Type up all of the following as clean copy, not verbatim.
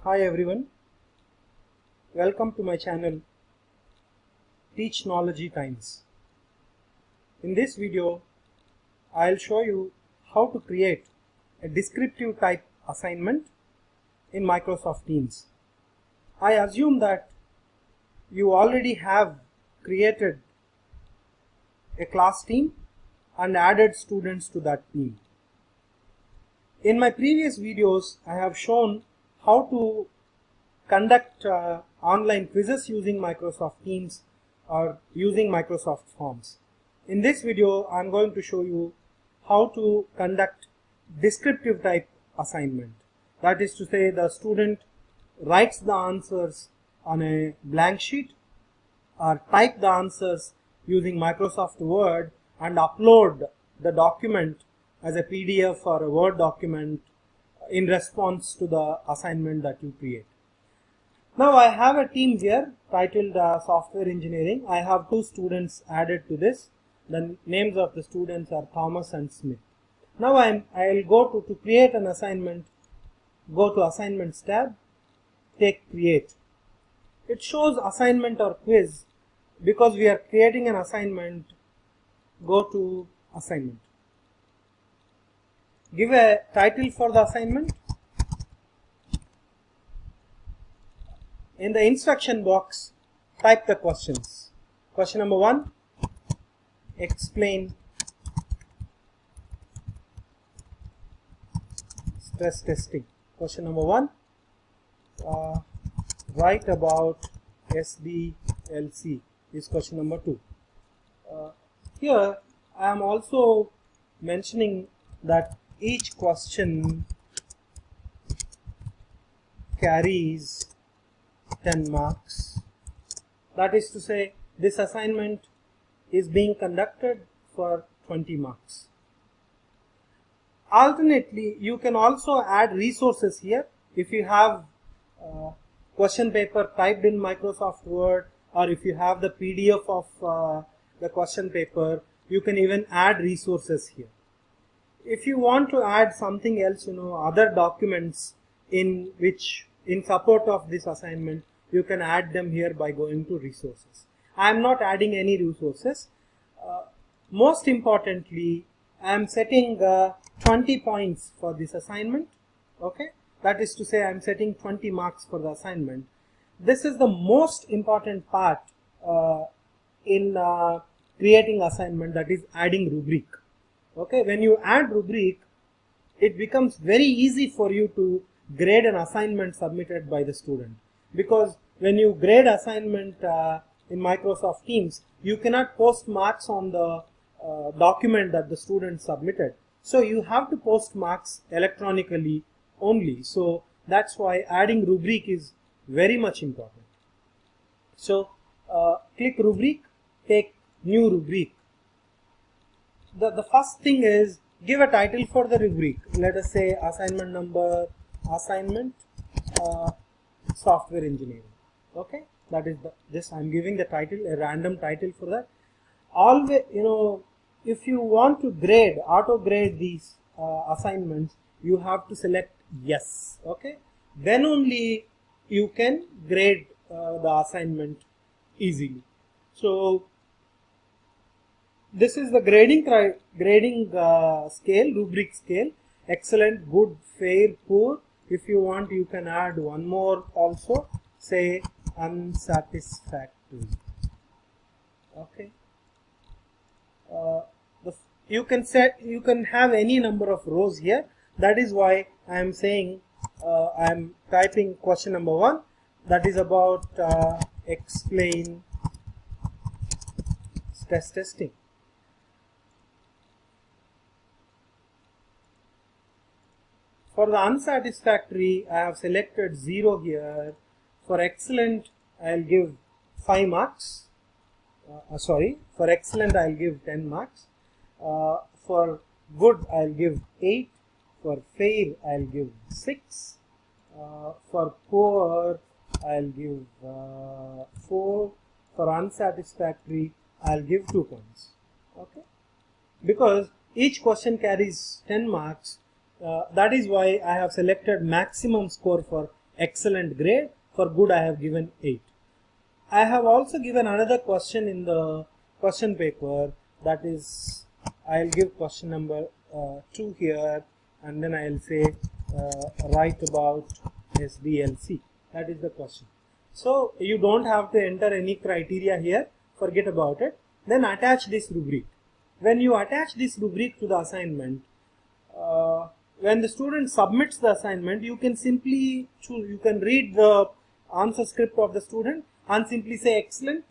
Hi everyone, welcome to my channel Teachnology Times. In this video, I'll show you how to create a descriptive type assignment in Microsoft Teams. I assume that you already have created a class team and added students to that team. In my previous videos, I have shown how to conduct online quizzes using Microsoft Teams or using Microsoft Forms. In this video, I'm going to show you how to conduct descriptive type assignment. That is to say, the student writes the answers on a blank sheet or type the answers using Microsoft Word and upload the document as a PDF or a Word document in response to the assignment that you create. Now I have a team here titled Software Engineering. I have two students added to this. The names of the students are Thomas and Smith. Now I'll go to create an assignment, go to Assignments tab, take Create. It shows assignment or quiz because we are creating an assignment. Go to Assignment. Give a title for the assignment. In the instruction box, type the questions. Question number 1, explain stress testing. Question number 1, write about SDLC is question number 2. Here I am also mentioning that each question carries 10 marks. That is to say, this assignment is being conducted for 20 marks. Alternately, you can also add resources here. If you have question paper typed in Microsoft Word, or if you have the PDF of the question paper, you can even add resources here. If you want to add something else, other documents in support of this assignment, you can add them here by going to resources. I am not adding any resources. Most importantly, I am setting 20 points for this assignment. Okay, that is to say, I am setting 20 marks for the assignment. This is the most important part in creating assignment, that is adding rubric. Okay, when you add rubric, it becomes very easy for you to grade an assignment submitted by the student, because when you grade assignment in Microsoft Teams, you cannot post marks on the document that the student submitted. So you have to post marks electronically only. So that's why adding rubric is very much important. So click rubric, take new rubric. The first thing is give a title for the rubric. Let us say assignment number, assignment software engineering. Okay, that is just I'm giving the title, a random title for that. Always, if you want to grade, auto grade these assignments, you have to select yes. Okay, then only you can grade the assignment easily. So this is the grading scale, rubric scale: excellent, good, fair, poor. If you want, you can add one more also, say unsatisfactory. Okay. You can have any number of rows here. That is why I am saying I am typing question number 1, that is about explain stress testing. For the unsatisfactory, I have selected 0 here. For excellent, I'll give 5 marks. For excellent, I'll give 10 marks. For good, I'll give 8. For fair, I'll give 6. For poor, I'll give 4. For unsatisfactory, I'll give 2 points. Okay, because each question carries 10 marks. That is why I have selected maximum score for excellent grade, for good I have given 8. I have also given another question in the question paper, that is, I'll give question number 2 here, and then I'll say write about SDLC. That is the question. So you don't have to enter any criteria here, forget about it. Then attach this rubric. When you attach this rubric to the assignment, when the student submits the assignment, you can simply choose, you can read the answer script of the student and simply say excellent,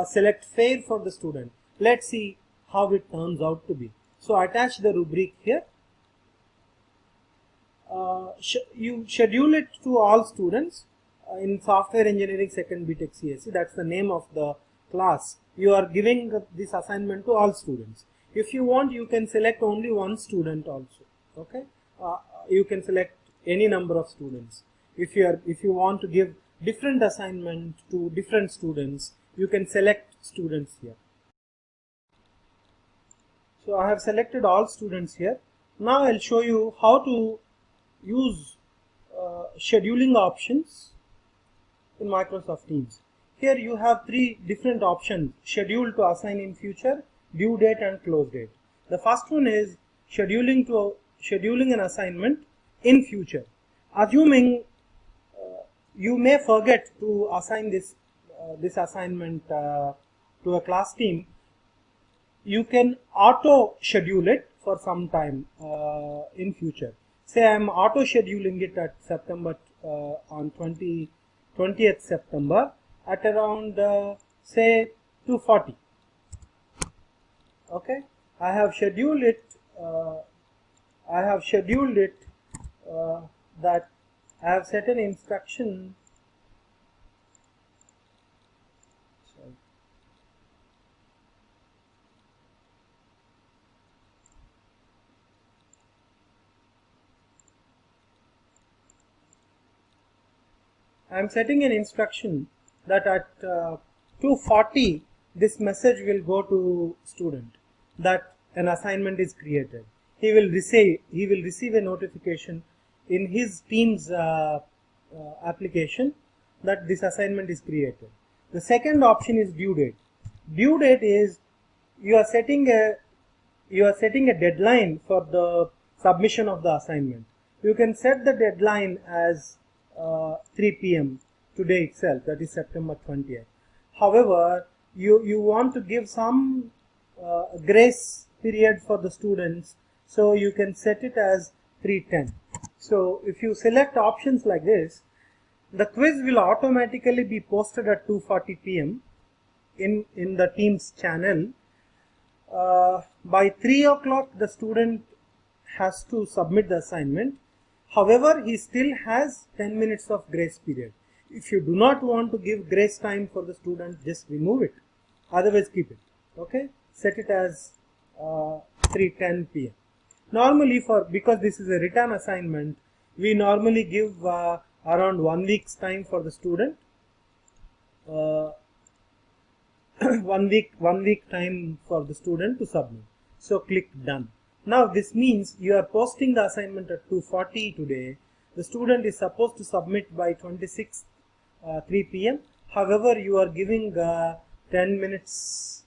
select fail for the student. Let's see how it turns out to be. So attach the rubric here. You schedule it to all students in software engineering second BTech CSE. That's the name of the class. You are giving this assignment to all students. If you want, you can select only one student also. Okay, you can select any number of students. If you want to give different assignment to different students, you can select students here. So I have selected all students here. Now I'll show you how to use scheduling options in Microsoft Teams. Here you have 3 different options: schedule to assign in future, due date and close date. The first one is scheduling an assignment in future. Assuming you may forget to assign this assignment to a class team, you can auto schedule it for some time in future. Say I am auto scheduling it at September on 20th September at around say 2:40. Okay, I have scheduled it. That I have set an instruction. Sorry. I am setting an instruction that at 2:40 this message will go to student that an assignment is created. He will receive a notification in his Teams application that this assignment is created. The second option is due date. Due date is you are setting a deadline for the submission of the assignment. You can set the deadline as 3 p.m. today itself, that is September 20th. However, you want to give some grace period for the students, so you can set it as 3:10. So if you select options like this, the quiz will automatically be posted at 2:40 p.m. in the Teams channel. By 3 o'clock the student has to submit the assignment. However, he still has 10 minutes of grace period. If you do not want to give grace time for the student, just remove it. Otherwise, keep it. Okay, set it as 3:10 p.m. Normally, because this is a written assignment, we normally give around 1 week's time for the student. 1 week time for the student to submit. So click done. Now this means you are posting the assignment at 2:40 today. The student is supposed to submit by 26th 3 p.m. However, you are giving 10 minutes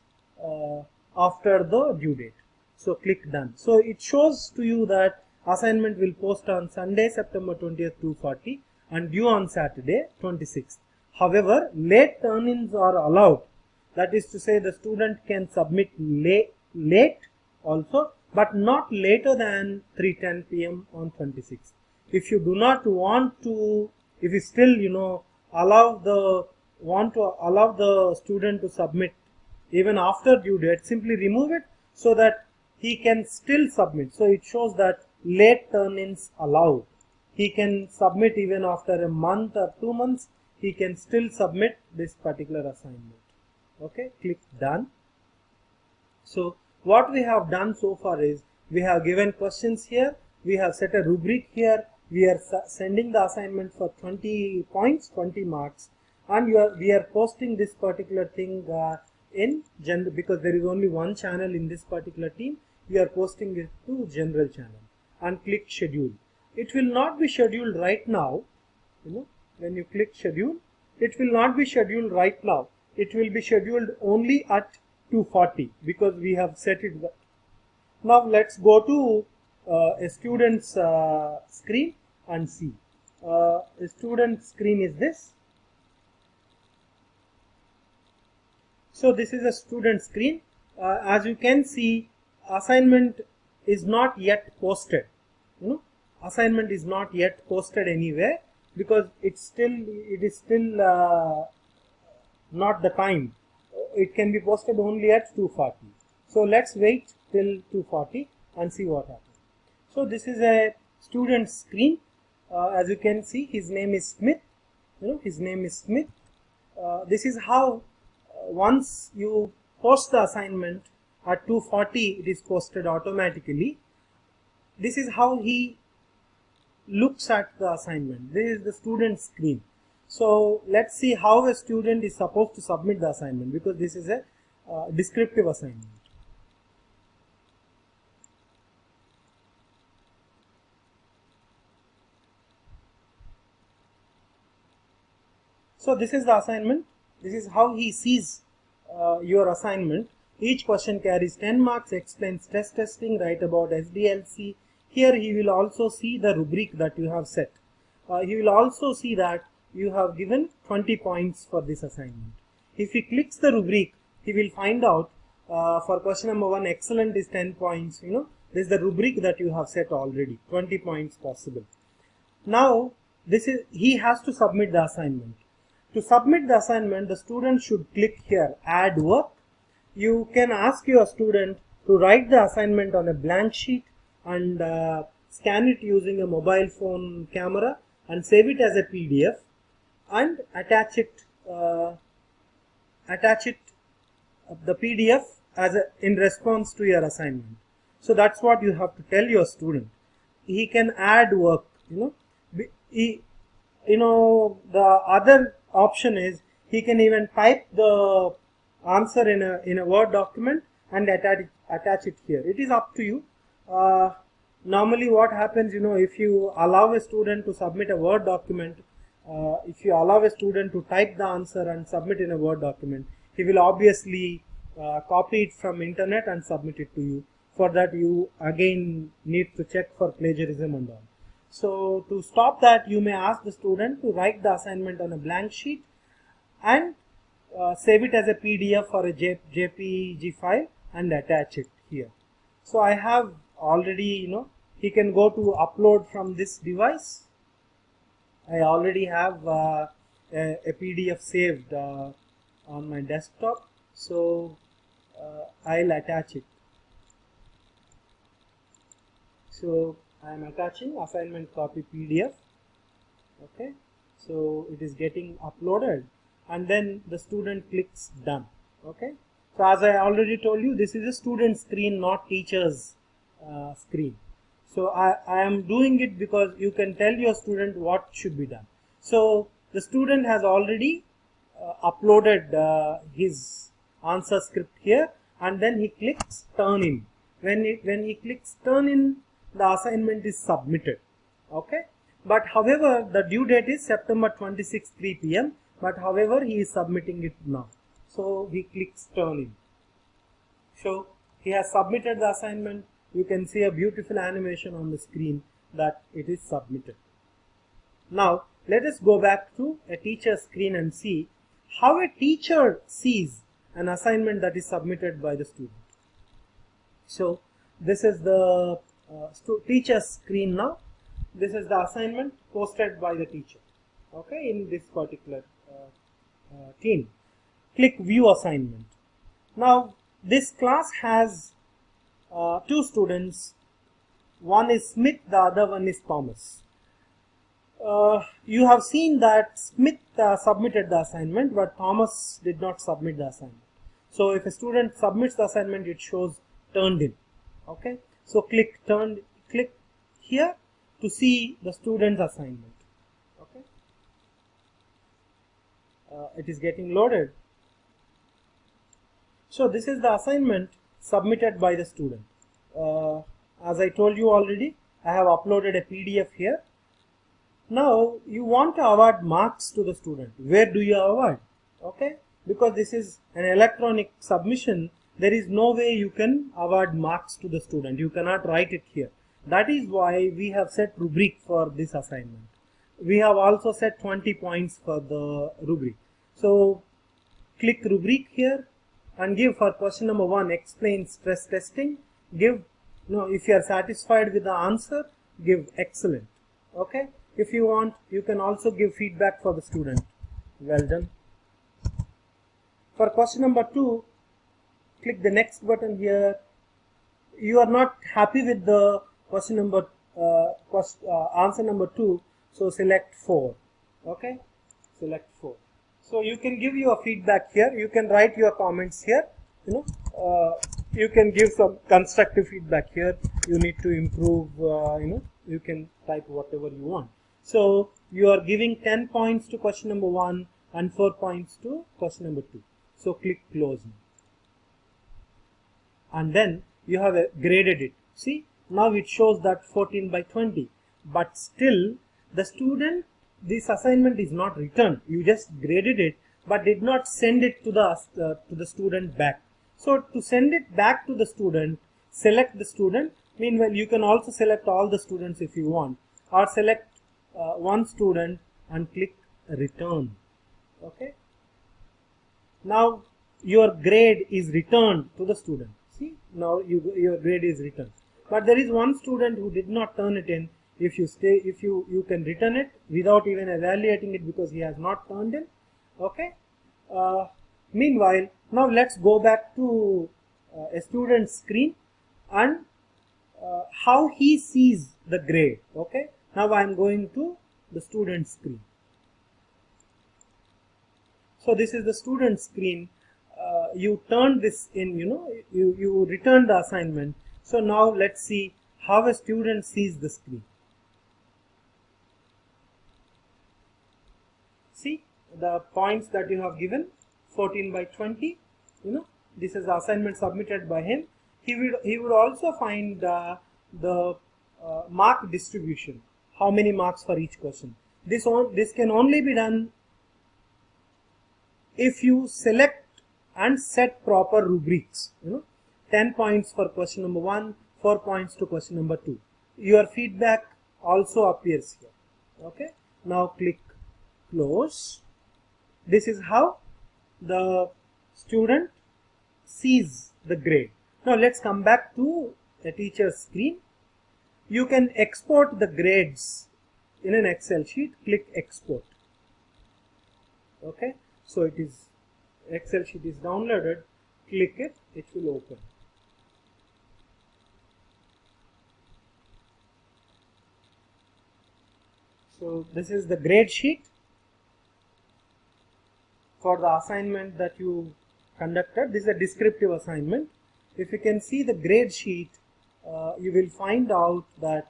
after the due date. So click done. So it shows to you that assignment will post on Sunday, September 20th 2:40 and due on Saturday 26th. However, late turn-ins are allowed. That is to say, the student can submit late also, but not later than 3:10 p.m. on 26th. If you do not want to, if you still want to allow the student to submit even after due date, simply remove it so that he can still submit. So it shows that late turn-ins allowed. He can submit even after a month or 2 months. He can still submit this particular assignment. Okay, click done. So what we have done so far is we have given questions here, we have set a rubric here, we are sending the assignment for 20 points, 20 marks, and we are posting this particular thing in general, because there is only one channel in this particular team. We are posting it to general channel and click schedule. It will not be scheduled right now. when you click schedule, it will not be scheduled right now. It will be scheduled only at 2:40 because we have set it. Now let's go to a student's screen and see. A student screen is this. So this is a student screen. As you can see, assignment is not yet posted. Assignment is not yet posted anywhere because it is still not the time. It can be posted only at 2:40. So let's wait till 2:40 and see what happens. So this is a student screen. As you can see, his name is Smith. His name is Smith. This is how once you post the assignment at 2:40, it is posted automatically. This is how he looks at the assignment. This is the student screen. So let's see how a student is supposed to submit the assignment, because this is a descriptive assignment. So this is the assignment. This is how he sees your assignment. Each question carries 10 marks, explains test testing, write about SDLC. Here he will also see the rubric that you have set. He will also see that you have given 20 points for this assignment. If he clicks the rubric, he will find out for question number 1, excellent is 10 points. This is the rubric that you have set already, 20 points possible. Now he has to submit the assignment. To submit the assignment, the student should click here, add work. You can ask your student to write the assignment on a blank sheet and scan it using a mobile phone camera and save it as a PDF and attach it the PDF in response to your assignment. So that's what you have to tell your student. He can add work. The other option is he can even type the answer in a Word document and attach it here. It is up to you. Normally what happens, if you allow a student to submit a Word document, if you allow a student to type the answer and submit in a Word document, he will obviously copy it from internet and submit it to you. For that, you again need to check for plagiarism and all. So to stop that, you may ask the student to write the assignment on a blank sheet and save it as a PDF or a JPG file and attach it here. So I have already, he can go to upload from this device. I already have a PDF saved on my desktop, so I'll attach it. So I am attaching assignment copy PDF. Okay, so it is getting uploaded and then the student clicks done. Okay, so as I already told you, this is a student screen, not teacher's screen. So I am doing it because you can tell your student what should be done. So the student has already uploaded his answer script here, and then he clicks turn in. When he clicks turn in, the assignment is submitted. Okay, but however the due date is September 26, 3 p.m. but however he is submitting it now. So he clicks turn in. So he has submitted the assignment. You can see a beautiful animation on the screen that it is submitted. Now let us go back to a teacher screen and see how a teacher sees an assignment that is submitted by the student. So this is the teacher screen now. This is the assignment posted by the teacher, okay, in this particular team. Click view assignment. Now this class has two students. One is Smith, the other one is Thomas. You have seen that Smith submitted the assignment, but Thomas did not submit the assignment. So if a student submits the assignment, it shows turned in. Okay, so click here to see the student's assignment. Okay, it is getting loaded. So this is the assignment submitted by the student. As I told you already, I have uploaded a PDF here. Now you want to award marks to the student. Where do you award? Okay, because this is an electronic submission, there is no way you can award marks to the student. You cannot write it here. That is why we have set rubric for this assignment. We have also set 20 points for the rubric. So click rubric here and give for question number 1, explain stress testing. Give, if you are satisfied with the answer, give excellent. Okay, if you want, you can also give feedback for the student. Well done. For question number 2, click the next button here. You are not happy with the question number answer number 2, so select 4. Okay, select 4. So you can give your feedback here. You can write your comments here. You can give some constructive feedback here. You need to improve. You can type whatever you want. So you are giving 10 points to question number 1 and 4 points to question number 2. So click close now. And then you have graded it. See, now it shows that 14 by 20, but still the student, this assignment is not returned. You just graded it but did not send it to the student back. So to send it back to the student, select the student. Meanwhile, you can also select all the students if you want, or select one student and click return. Okay, now your grade is returned to the student. See, now your grade is returned, but there is one student who did not turn it in. If you can return it without even evaluating it because he has not turned in. Okay, meanwhile, now let's go back to a student's screen and how he sees the grade. Okay, now I am going to the student screen. So this is the student screen. You turned this in, you returned the assignment. So now let's see how a student sees the screen. See the points that you have given, 14 by 20. This is the assignment submitted by him. He would also find the mark distribution, how many marks for each question. This can only be done if you select and set proper rubrics. 10 points for question number 1, 4 points to question number 2. Your feedback also appears here. Okay, now click close. This is how the student sees the grade. Now let's come back to the teacher's screen. You can export the grades in an Excel sheet. Click export. Okay, so it is, Excel sheet is downloaded. Click it, it will open. So this is the grade sheet for the assignment that you conducted. This is a descriptive assignment. If you can see the grade sheet, you will find out that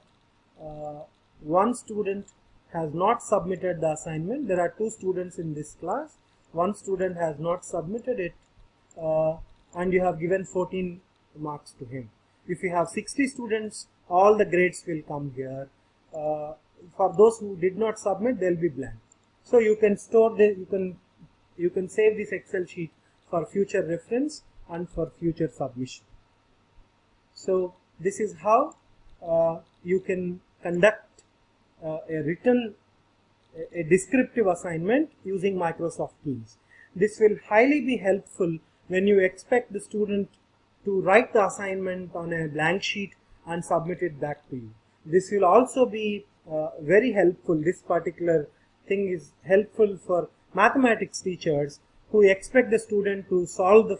one student has not submitted the assignment. There are 2 students in this class. One student has not submitted it, and you have given 14 marks to him. If you have 60 students, all the grades will come here. For those who did not submit, they will be blank. So you can store you can save this Excel sheet for future reference and for future submission. So this is how you can conduct a descriptive assignment using Microsoft Teams. This will highly be helpful when you expect the student to write the assignment on a blank sheet and submit it back to you. This will also be very helpful. This particular thing is helpful for mathematics teachers who expect the student to solve the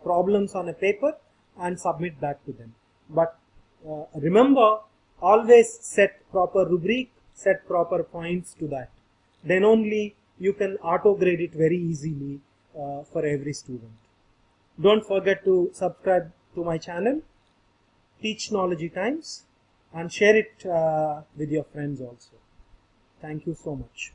problems on a paper and submit back to them. But remember, always set proper rubric, set proper points to that. Then only you can auto grade it very easily for every student. Don't forget to subscribe to my channel, Teachnology Times, and share it with your friends also. Thank you so much.